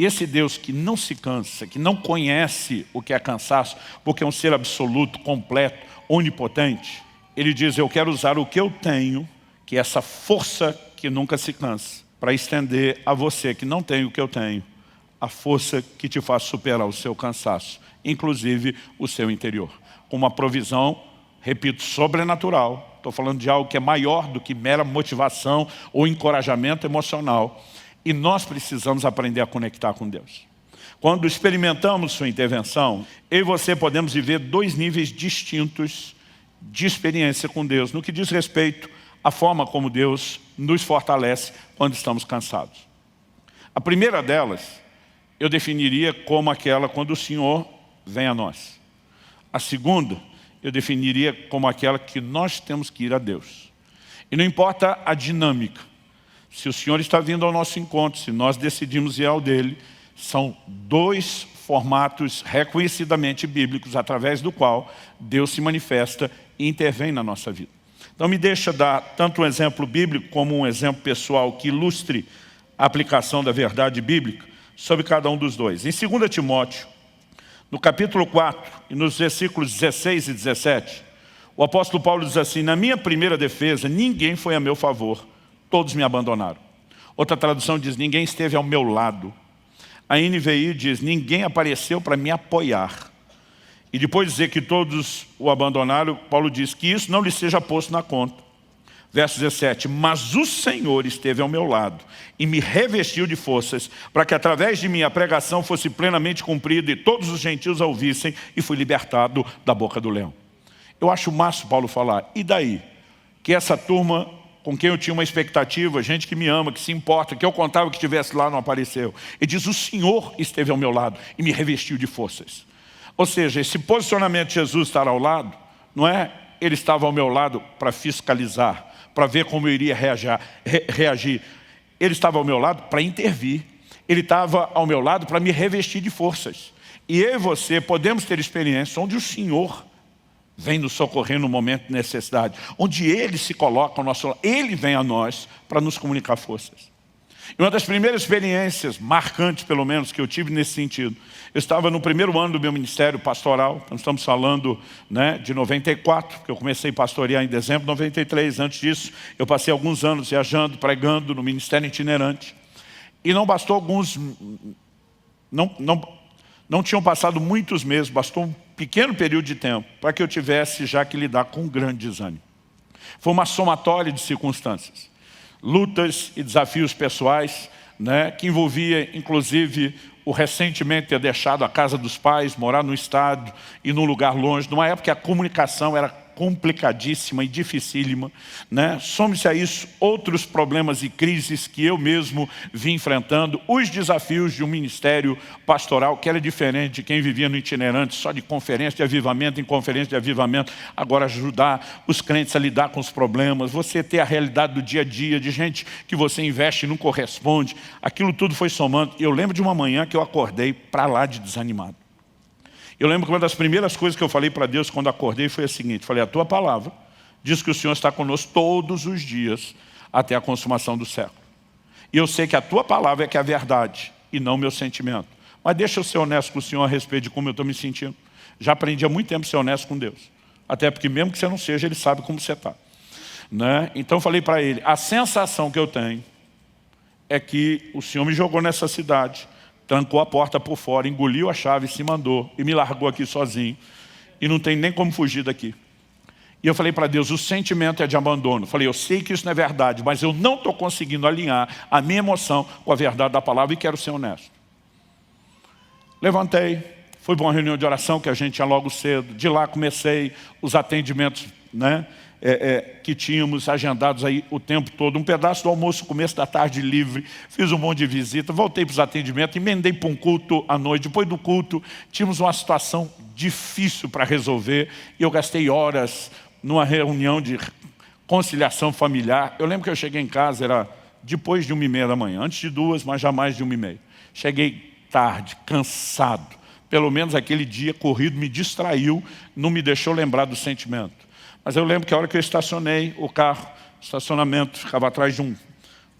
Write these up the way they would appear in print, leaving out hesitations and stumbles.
E esse Deus que não se cansa, que não conhece o que é cansaço, porque é um ser absoluto, completo, onipotente, ele diz, eu quero usar o que eu tenho, que é essa força que nunca se cansa, para estender a você que não tem o que eu tenho, a força que te faz superar o seu cansaço, inclusive o seu interior. Com uma provisão, repito, sobrenatural. Estou falando de algo que é maior do que mera motivação ou encorajamento emocional. E nós precisamos aprender a conectar com Deus. Quando experimentamos sua intervenção, eu e você podemos viver dois níveis distintos de experiência com Deus, no que diz respeito à forma como Deus nos fortalece quando estamos cansados. A primeira delas, eu definiria como aquela quando o Senhor vem a nós. A segunda, eu definiria como aquela que nós temos que ir a Deus. E não importa a dinâmica, se o Senhor está vindo ao nosso encontro, se nós decidimos ir ao dele, são dois formatos reconhecidamente bíblicos, através do qual Deus se manifesta e intervém na nossa vida. Então me deixa dar tanto um exemplo bíblico como um exemplo pessoal que ilustre a aplicação da verdade bíblica sobre cada um dos dois. Em 2 Timóteo, no capítulo 4, e nos versículos 16 e 17, o apóstolo Paulo diz assim, na minha primeira defesa, ninguém foi a meu favor, todos me abandonaram. Outra tradução diz, ninguém esteve ao meu lado. A NVI diz, ninguém apareceu para me apoiar. E depois de dizer que todos o abandonaram, Paulo diz que isso não lhe seja posto na conta. Verso 17, mas o Senhor esteve ao meu lado e me revestiu de forças para que através de mim a pregação fosse plenamente cumprida e todos os gentios a ouvissem e fui libertado da boca do leão. Eu acho o máximo Paulo falar, e daí? Que essa turma com quem eu tinha uma expectativa, gente que me ama, que se importa, que eu contava que estivesse lá, não apareceu. Ele diz, o Senhor esteve ao meu lado e me revestiu de forças. Ou seja, esse posicionamento de Jesus estar ao lado, não é ele estava ao meu lado para fiscalizar, para ver como eu iria reagir. Ele estava ao meu lado para intervir. Ele estava ao meu lado para me revestir de forças. E eu e você podemos ter experiências onde o Senhor vem nos socorrer no momento de necessidade, onde Ele se coloca ao nosso lado, Ele vem a nós para nos comunicar forças. E uma das primeiras experiências, marcantes pelo menos, que eu tive nesse sentido, eu estava no primeiro ano do meu ministério pastoral, nós estamos falando de 94, que eu comecei a pastorear em dezembro de 93, antes disso eu passei alguns anos viajando, pregando no ministério itinerante, e não bastou alguns, não tinham passado muitos meses, bastou um pequeno período de tempo para que eu tivesse já que lidar com um grande desânimo. Foi uma somatória de circunstâncias, lutas e desafios pessoais, que envolvia inclusive o recentemente ter deixado a casa dos pais, morar no estado e num lugar longe, numa época que a comunicação era complicadíssima e dificílima, Some-se a isso outros problemas e crises que eu mesmo vim enfrentando, os desafios de um ministério pastoral que era diferente de quem vivia no itinerante, só de conferência de avivamento em conferência de avivamento, agora ajudar os crentes a lidar com os problemas, você ter a realidade do dia a dia, de gente que você investe e não corresponde, aquilo tudo foi somando. Eu lembro de uma manhã que eu acordei para lá de desanimado. Eu lembro que uma das primeiras coisas que eu falei para Deus quando acordei foi a seguinte, falei, a tua palavra diz que o Senhor está conosco todos os dias até a consumação do século. E eu sei que a tua palavra é que é a verdade e não o meu sentimento. Mas deixa eu ser honesto com o Senhor a respeito de como eu estou me sentindo. Já aprendi há muito tempo a ser honesto com Deus. Até porque mesmo que você não seja, Ele sabe como você está. Então eu falei para Ele, a sensação que eu tenho é que o Senhor me jogou nessa cidade, trancou a porta por fora, engoliu a chave, se mandou e me largou aqui sozinho. E não tem nem como fugir daqui. E eu falei para Deus, o sentimento é de abandono. Falei, eu sei que isso não é verdade, mas eu não estou conseguindo alinhar a minha emoção com a verdade da palavra e quero ser honesto. Levantei, fui para uma reunião de oração que a gente tinha logo cedo. De lá comecei os atendimentos, que tínhamos agendados aí o tempo todo, um pedaço do almoço, começo da tarde livre, fiz um monte de visita, voltei para os atendimentos, emendei para um culto à noite. Depois do culto, tínhamos uma situação difícil para resolver e eu gastei horas numa reunião de conciliação familiar. Eu lembro que eu cheguei em casa, era depois de 1h30 da manhã, antes de 2, mas jamais de 1h30. Cheguei tarde, cansado, pelo menos aquele dia corrido me distraiu, não me deixou lembrar do sentimento. Mas eu lembro que a hora que eu estacionei o carro, o estacionamento ficava atrás de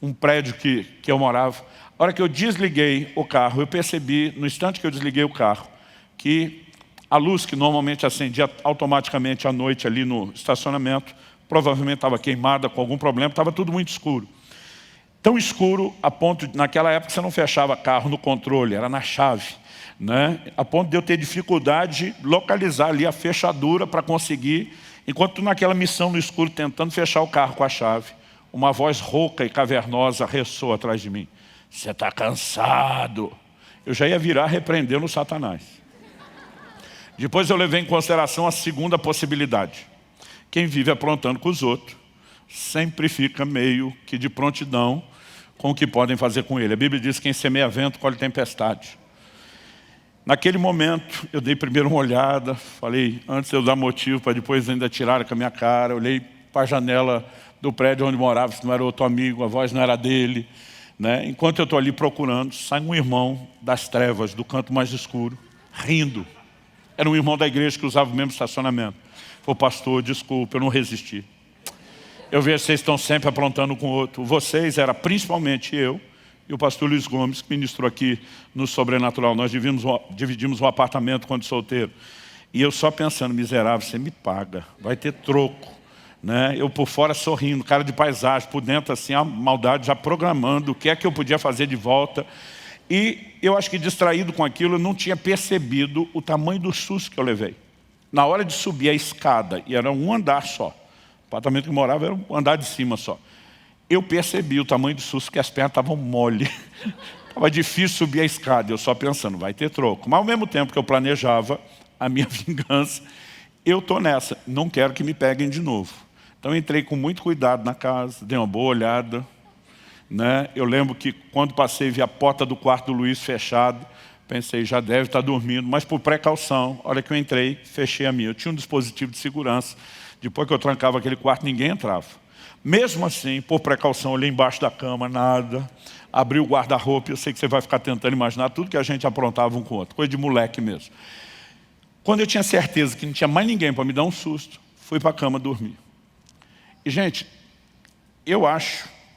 um prédio que eu morava, A hora que eu desliguei o carro, eu percebi, no instante que eu desliguei o carro, que a luz que normalmente acendia automaticamente à noite ali no estacionamento, provavelmente estava queimada com algum problema, estava tudo muito escuro. Tão escuro a ponto de, naquela época, você não fechava carro no controle, era na chave, né? A ponto de eu ter dificuldade de localizar ali a fechadura para conseguir, enquanto naquela missão no escuro, tentando fechar o carro com a chave, uma voz rouca e cavernosa ressoa atrás de mim. Você está cansado. Eu já ia virar repreendendo o Satanás. Depois eu levei em consideração a segunda possibilidade. Quem vive aprontando com os outros, sempre fica meio que de prontidão com o que podem fazer com ele. A Bíblia diz que quem semeia vento colhe tempestade. Naquele momento, eu dei primeiro uma olhada, falei, antes de eu dar motivo para depois ainda tirar com a minha cara, olhei para a janela do prédio onde morava, se não era outro amigo, a voz não era dele, né? Enquanto eu estou ali procurando, sai um irmão das trevas, do canto mais escuro, rindo. Era um irmão da igreja que usava o mesmo estacionamento. Falei, pastor, desculpa, eu não resisti. Eu vejo que vocês estão sempre aprontando com o outro. Vocês, era principalmente eu e o pastor Luiz Gomes, que ministrou aqui no Sobrenatural. Nós dividimos um apartamento quando solteiro. E eu só pensando, miserável, você me paga, vai ter troco. Né? Eu por fora sorrindo, cara de paisagem, por dentro assim, a maldade já programando o que é que eu podia fazer de volta. E eu acho que distraído com aquilo, eu não tinha percebido o tamanho do susto que eu levei. Na hora de subir a escada, e era um andar só, o apartamento que eu morava era um andar de cima só. Eu percebi o tamanho do susto, que as pernas estavam mole. Estava difícil subir a escada, eu só pensando, vai ter troco. Mas ao mesmo tempo que eu planejava a minha vingança, eu estou nessa, não quero que me peguem de novo. Então eu entrei com muito cuidado na casa, dei uma boa olhada. Né? Eu lembro que quando passei, vi a porta do quarto do Luiz fechada, pensei, já deve estar dormindo, mas por precaução, a hora que eu entrei, fechei a minha. Eu tinha um dispositivo de segurança, depois que eu trancava aquele quarto, ninguém entrava. Mesmo assim, por precaução, olhei embaixo da cama, nada, abri o guarda-roupa, eu sei que você vai ficar tentando imaginar tudo que a gente aprontava um com o outro, coisa de moleque mesmo. Quando eu tinha certeza que não tinha mais ninguém para me dar um susto, fui para a cama dormir. E gente, eu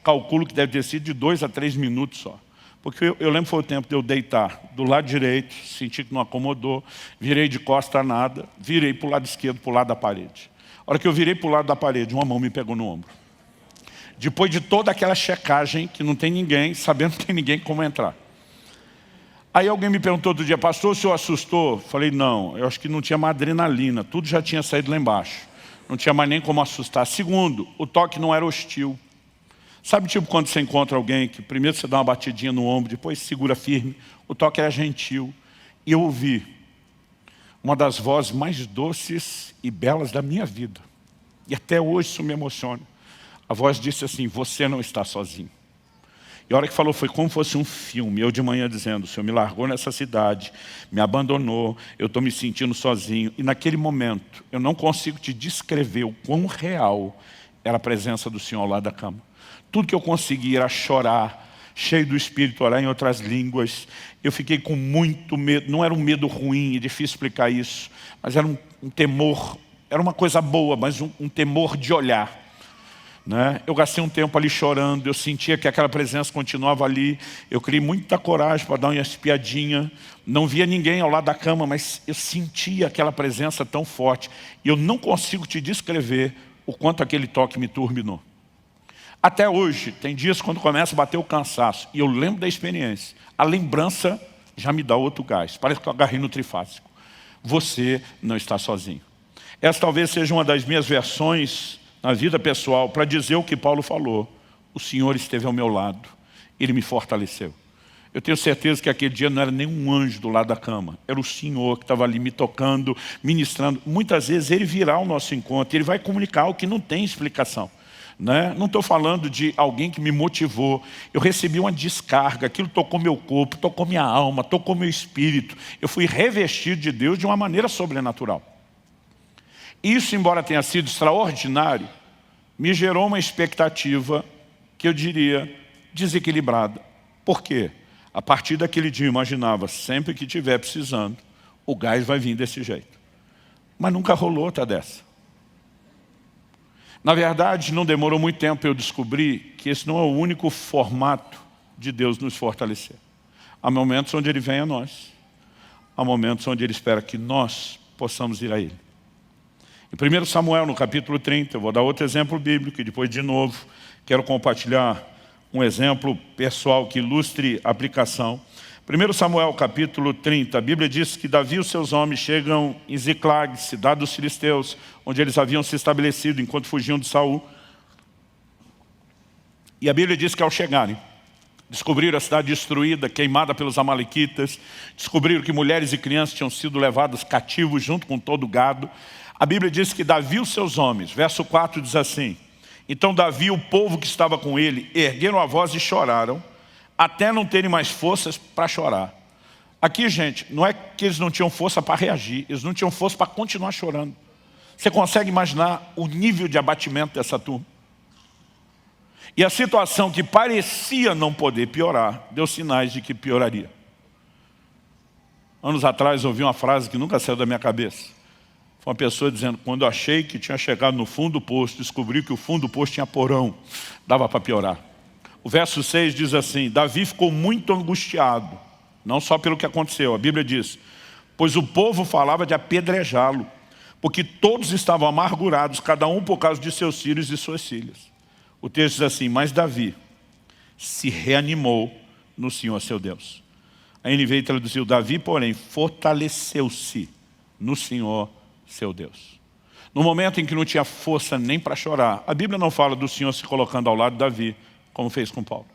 calculo que deve ter sido de 2 a 3 minutos só. Porque eu lembro que foi o tempo de eu deitar do lado direito, senti que não acomodou, virei de costa a nada, virei para o lado esquerdo, para o lado da parede. A hora que eu virei para o lado da parede, uma mão me pegou no ombro. Depois de toda aquela checagem, que não tem ninguém, sabendo que não tem ninguém como entrar. Aí alguém me perguntou outro dia, pastor, o senhor assustou? Falei, não, eu acho que não tinha mais adrenalina, tudo já tinha saído lá embaixo. Não tinha mais nem como assustar. Segundo, o toque não era hostil. Sabe tipo quando você encontra alguém que primeiro você dá uma batidinha no ombro, depois segura firme? O toque era gentil. E eu ouvi uma das vozes mais doces e belas da minha vida. E até hoje isso me emociona. A voz disse assim, você não está sozinho. E a hora que falou foi como se fosse um filme. Eu de manhã dizendo, o Senhor me largou nessa cidade, me abandonou, eu estou me sentindo sozinho. E naquele momento, eu não consigo te descrever o quão real era a presença do Senhor lá da cama. Tudo que eu conseguia era chorar, cheio do Espírito, orar em outras línguas. Eu fiquei com muito medo, não era um medo ruim, é difícil explicar isso, mas era um temor, era uma coisa boa, mas um temor de olhar. Né? Eu gastei um tempo ali chorando, eu sentia que aquela presença continuava ali, eu criei muita coragem para dar uma espiadinha, não via ninguém ao lado da cama, mas eu sentia aquela presença tão forte, e eu não consigo te descrever o quanto aquele toque me turbinou. Até hoje, tem dias quando começa a bater o cansaço, e eu lembro da experiência, a lembrança já me dá outro gás, parece que eu agarrei no trifásico. Você não está sozinho. Essa talvez seja uma das minhas versões na vida pessoal, para dizer o que Paulo falou. O Senhor esteve ao meu lado, Ele me fortaleceu. Eu tenho certeza que aquele dia não era nenhum anjo do lado da cama, era o Senhor que estava ali me tocando, ministrando. Muitas vezes Ele virá ao nosso encontro, Ele vai comunicar algo que não tem explicação. Né? Não estou falando de alguém que me motivou, eu recebi uma descarga, aquilo tocou meu corpo, tocou minha alma, tocou meu espírito. Eu fui revestido de Deus de uma maneira sobrenatural. Isso, embora tenha sido extraordinário, me gerou uma expectativa que eu diria desequilibrada. Por quê? A partir daquele dia eu imaginava, sempre que estiver precisando, o gás vai vir desse jeito. Mas nunca rolou outra dessa. Na verdade, não demorou muito tempo para eu descobrir que esse não é o único formato de Deus nos fortalecer. Há momentos onde Ele vem a nós. Há momentos onde Ele espera que nós possamos ir a Ele. Em 1 Samuel, no capítulo 30, eu vou dar outro exemplo bíblico e depois, de novo, quero compartilhar um exemplo pessoal que ilustre a aplicação. 1 Samuel, capítulo 30, a Bíblia diz que Davi e os seus homens chegam em Ziclag, cidade dos filisteus, onde eles haviam se estabelecido enquanto fugiam de Saul. E a Bíblia diz que ao chegarem, descobriram a cidade destruída, queimada pelos amalequitas, descobriram que mulheres e crianças tinham sido levadas cativos junto com todo o gado. A Bíblia diz que Davi e os seus homens, verso 4 diz assim: então Davi e o povo que estava com ele ergueram a voz e choraram, até não terem mais forças para chorar. Aqui, gente, não é que eles não tinham força para reagir, eles não tinham força para continuar chorando. Você consegue imaginar o nível de abatimento dessa turma? E a situação que parecia não poder piorar, deu sinais de que pioraria. Anos atrás eu ouvi uma frase que nunca saiu da minha cabeça. Foi uma pessoa dizendo: quando eu achei que tinha chegado no fundo do poço, descobri que o fundo do poço tinha porão, dava para piorar. O verso 6 diz assim: Davi ficou muito angustiado, não só pelo que aconteceu, a Bíblia diz, pois o povo falava de apedrejá-lo, porque todos estavam amargurados, cada um por causa de seus filhos e suas filhas. O texto diz assim: mas Davi se reanimou no Senhor seu Deus. A NVI traduziu: Davi, porém, fortaleceu-se no Senhor seu Deus. No momento em que não tinha força nem para chorar, a Bíblia não fala do Senhor se colocando ao lado de Davi, como fez com Paulo.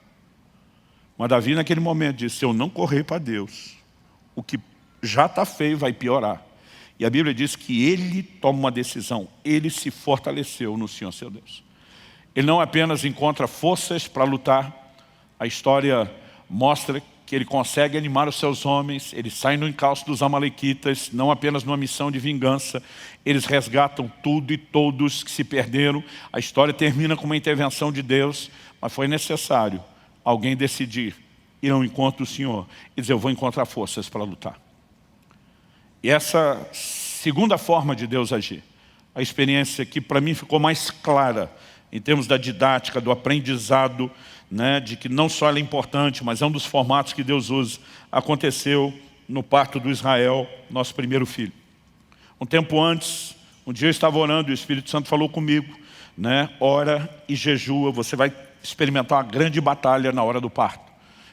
Mas Davi naquele momento disse: se eu não correr para Deus, o que já está feio vai piorar. E a Bíblia diz que ele toma uma decisão, ele se fortaleceu no Senhor seu Deus. Ele não apenas encontra forças para lutar, a história mostra que ele consegue animar os seus homens, eles saem no encalço dos amalequitas, não apenas numa missão de vingança, eles resgatam tudo e todos que se perderam. A história termina com uma intervenção de Deus, mas foi necessário alguém decidir ir ao encontro do Senhor e dizer: eu vou encontrar forças para lutar. E essa segunda forma de Deus agir, a experiência que para mim ficou mais clara, em termos da didática, do aprendizado, né, de que não só ela é importante, mas é um dos formatos que Deus usa, aconteceu no parto do Israel, nosso primeiro filho. Um tempo antes, um dia eu estava orando e o Espírito Santo falou comigo, né, ora e jejua, você vai experimentar uma grande batalha na hora do parto.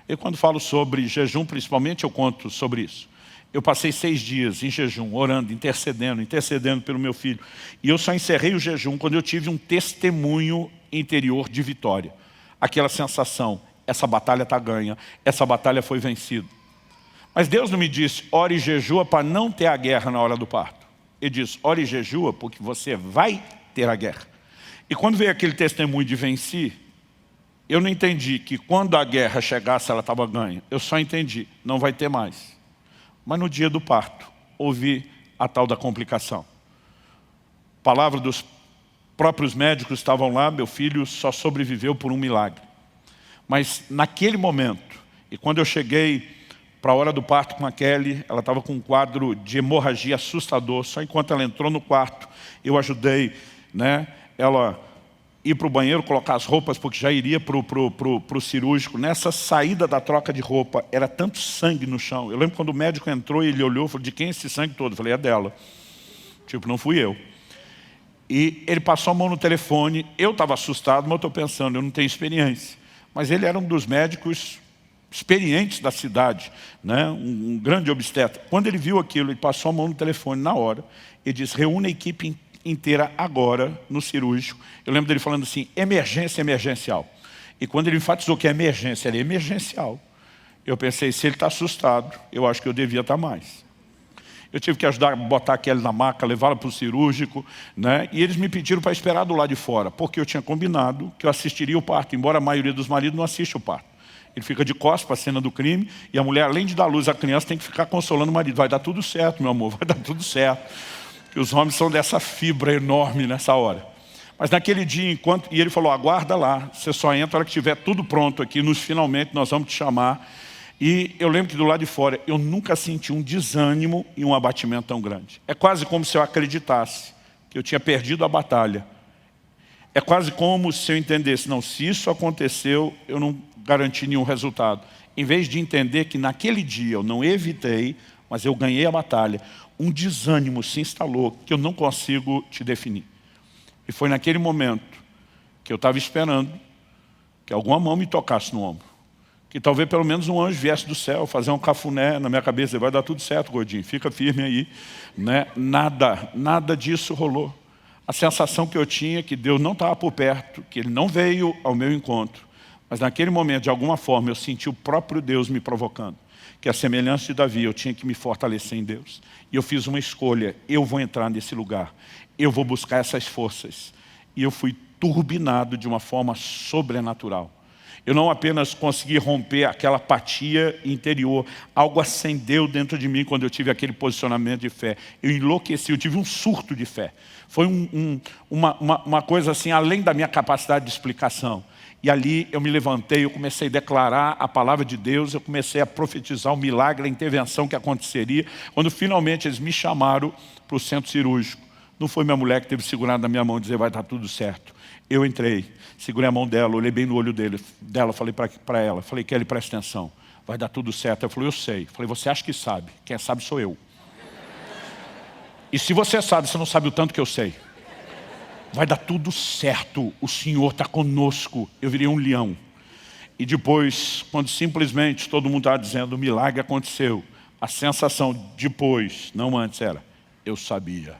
E quando falo sobre jejum, principalmente, eu conto sobre isso. Eu passei 6 dias em jejum, orando, intercedendo pelo meu filho. E eu só encerrei o jejum quando eu tive um testemunho interior de vitória. Aquela sensação: essa batalha está ganha, essa batalha foi vencida. Mas Deus não me disse: ore e jejua para não ter a guerra na hora do parto. Ele disse: ore e jejua porque você vai ter a guerra. E quando veio aquele testemunho de venci, eu não entendi que quando a guerra chegasse ela estava ganha. Eu só entendi: não vai ter mais. Mas no dia do parto, ouvi a tal da complicação. Palavra dos próprios médicos estavam lá, meu filho só sobreviveu por um milagre. Mas naquele momento, e quando eu cheguei para a hora do parto com a Kelly, ela estava com um quadro de hemorragia assustador. Só enquanto ela entrou no quarto, eu ajudei, né, ela ir para o banheiro, colocar as roupas, porque já iria para o cirúrgico. Nessa saída da troca de roupa, era tanto sangue no chão. Eu lembro quando o médico entrou e ele olhou e falou: de quem é esse sangue todo? Eu falei: é dela. Tipo, não fui eu. E ele passou a mão no telefone. Eu estava assustado, mas eu estou pensando, eu não tenho experiência. Mas ele era um dos médicos experientes da cidade, né? Um grande obstetra. Quando ele viu aquilo, ele passou a mão no telefone na hora. Ele disse: reúne a equipe inteira agora no cirúrgico. Eu lembro dele falando assim: emergência emergencial. E quando ele enfatizou que é emergência, era emergencial. Eu pensei: se ele está assustado, eu acho que eu devia estar mais. Eu tive que ajudar a botar aquele na maca, levá-la para o cirúrgico, né? E eles me pediram para esperar do lado de fora, porque eu tinha combinado que eu assistiria o parto, embora a maioria dos maridos não assista o parto. Ele fica de costas para a cena do crime, e a mulher, além de dar luz à criança, tem que ficar consolando o marido. Vai dar tudo certo, meu amor, vai dar tudo certo. Que os homens são dessa fibra enorme nessa hora. Mas naquele dia, e ele falou: aguarda lá, você só entra na hora que estiver tudo pronto aqui, finalmente nós vamos te chamar. E eu lembro que do lado de fora, eu nunca senti um desânimo e um abatimento tão grande. É quase como se eu acreditasse que eu tinha perdido a batalha. É quase como se eu entendesse, não, se isso aconteceu, eu não garanti nenhum resultado. Em vez de entender que naquele dia eu não evitei, mas eu ganhei a batalha, um desânimo se instalou que eu não consigo te definir. E foi naquele momento que eu estava esperando que alguma mão me tocasse no ombro. Que talvez pelo menos um anjo viesse do céu, fazer um cafuné na minha cabeça, vai dar tudo certo, gordinho, fica firme aí. Né? Nada disso rolou. A sensação que eu tinha é que Deus não estava por perto, que Ele não veio ao meu encontro. Mas naquele momento, de alguma forma, eu senti o próprio Deus me provocando. Que a semelhança de Davi, eu tinha que me fortalecer em Deus. E eu fiz uma escolha, eu vou entrar nesse lugar. Eu vou buscar essas forças. E eu fui turbinado de uma forma sobrenatural. Eu não apenas consegui romper aquela apatia interior, algo acendeu dentro de mim quando eu tive aquele posicionamento de fé. Eu enlouqueci, eu tive um surto de fé. Foi uma coisa assim, além da minha capacidade de explicação. E ali eu me levantei, eu comecei a declarar a palavra de Deus, eu comecei a profetizar o milagre, a intervenção que aconteceria. Quando finalmente eles me chamaram para o centro cirúrgico, não foi minha mulher que teve segurado na minha mão e dizer, vai estar tudo certo. Eu entrei, segurei a mão dela, olhei bem no olho dela, falei para ela, falei, Kelly, presta atenção, vai dar tudo certo. Ela falou, eu sei. Falei, você acha que sabe? Quem sabe sou eu. E se você sabe, você não sabe o tanto que eu sei. Vai dar tudo certo, o Senhor está conosco. Eu virei um leão. E depois, quando simplesmente todo mundo estava dizendo, o milagre aconteceu, a sensação depois, não antes, era, eu sabia.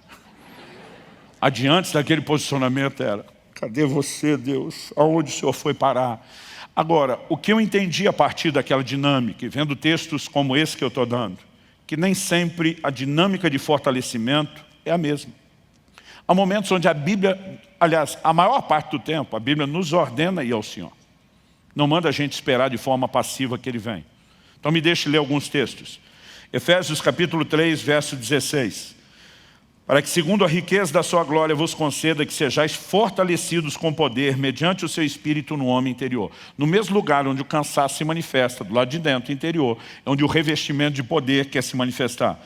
Adiante daquele posicionamento era, cadê você, Deus? Aonde o Senhor foi parar? Agora, o que eu entendi a partir daquela dinâmica, vendo textos como esse que eu estou dando, que nem sempre a dinâmica de fortalecimento é a mesma. Há momentos onde a Bíblia, aliás, a maior parte do tempo, a Bíblia nos ordena ir ao Senhor. Não manda a gente esperar de forma passiva que Ele vem. Então me deixe ler alguns textos. Efésios capítulo 3, verso 16. Para que segundo a riqueza da sua glória vos conceda que sejais fortalecidos com poder mediante o seu espírito no homem interior. No mesmo lugar onde o cansaço se manifesta, do lado de dentro, interior, é onde o revestimento de poder quer se manifestar.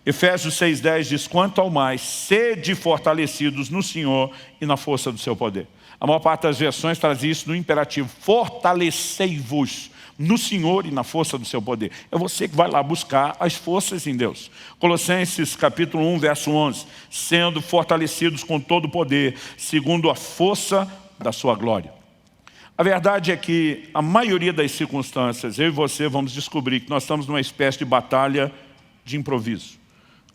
Efésios 6,10 diz, quanto ao mais, sede fortalecidos no Senhor e na força do seu poder. A maior parte das versões traz isso no imperativo, fortalecei-vos no Senhor e na força do seu poder. É você que vai lá buscar as forças em Deus. Colossenses capítulo 1, verso 11, sendo fortalecidos com todo o poder, segundo a força da sua glória. A verdade é que a maioria das circunstâncias, eu e você vamos descobrir que nós estamos numa espécie de batalha de improviso.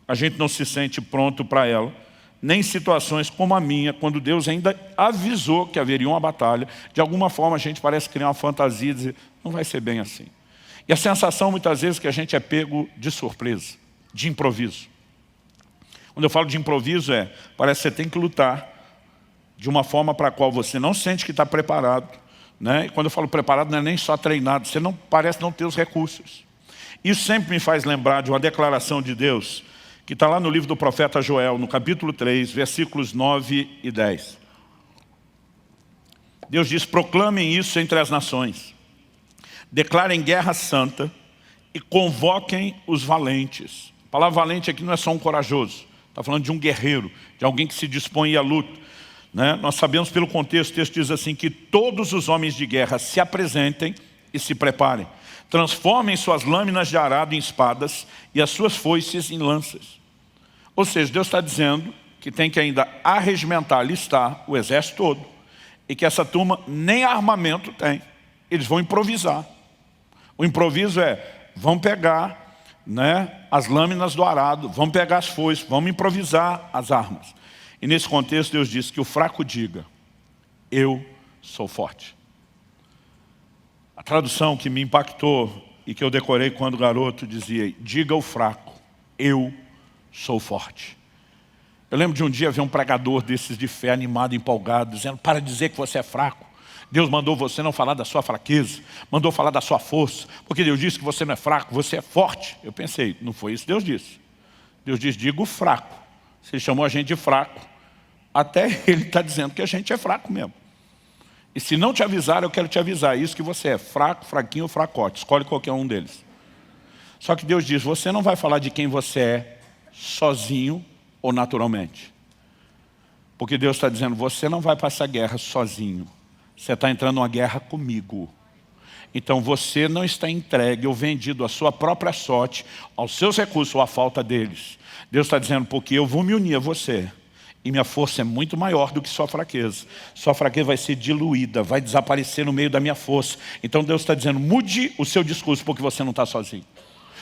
A gente não se sente pronto para ela, nem em situações como a minha, quando Deus ainda avisou que haveria uma batalha. De alguma forma a gente parece criar uma fantasia e dizer, não vai ser bem assim. E a sensação muitas vezes é que a gente é pego de surpresa, de improviso. Quando eu falo de improviso parece que você tem que lutar de uma forma para a qual você não sente que está preparado. Né? E quando eu falo preparado não é nem só treinado, você não parece não ter os recursos. Isso sempre me faz lembrar de uma declaração de Deus que está lá no livro do profeta Joel, no capítulo 3, versículos 9 e 10. Deus diz, proclamem isso entre as nações, declarem guerra santa e convoquem os valentes. A palavra valente aqui não é só um corajoso, está falando de um guerreiro, de alguém que se dispõe à luta. Né? Nós sabemos pelo contexto, o texto diz assim, que todos os homens de guerra se apresentem e se preparem. Transformem suas lâminas de arado em espadas e as suas foices em lanças. Ou seja, Deus está dizendo que tem que ainda arregimentar, alistar o exército todo. E que essa turma nem armamento tem. Eles vão improvisar. O improviso vão pegar as lâminas do arado, vão pegar as foices, vão improvisar as armas. E nesse contexto Deus diz que o fraco diga, eu sou forte. A tradução que me impactou e que eu decorei quando garoto dizia, diga ao fraco, eu sou forte. Eu lembro de um dia ver um pregador desses de fé animado, empolgado, dizendo, para de dizer que você é fraco. Deus mandou você não falar da sua fraqueza, mandou falar da sua força, porque Deus disse que você não é fraco, você é forte. Eu pensei, não foi isso que Deus disse. Deus diz, diga o fraco. Se Ele chamou a gente de fraco, até Ele está dizendo que a gente é fraco mesmo. E se não te avisar, eu quero te avisar. Isso que você é fraco, fraquinho ou fracote. Escolhe qualquer um deles. Só que Deus diz, você não vai falar de quem você é sozinho ou naturalmente. Porque Deus está dizendo, você não vai passar guerra sozinho. Você está entrando numa guerra comigo. Então você não está entregue ou vendido à sua própria sorte, aos seus recursos ou à falta deles. Deus está dizendo, porque eu vou me unir a você. E minha força é muito maior do que sua fraqueza. Sua fraqueza vai ser diluída, vai desaparecer no meio da minha força. Então Deus está dizendo, mude o seu discurso, porque você não está sozinho.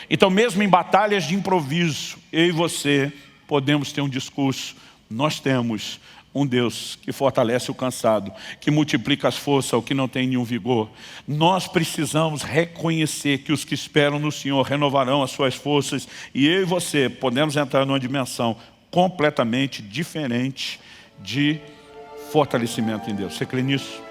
Então mesmo em batalhas de improviso, eu e você podemos ter um discurso. Nós temos um Deus que fortalece o cansado, que multiplica as forças ao que não tem nenhum vigor. Nós precisamos reconhecer que os que esperam no Senhor renovarão as suas forças, e eu e você podemos entrar numa dimensão completamente diferente de fortalecimento em Deus. Você crê nisso?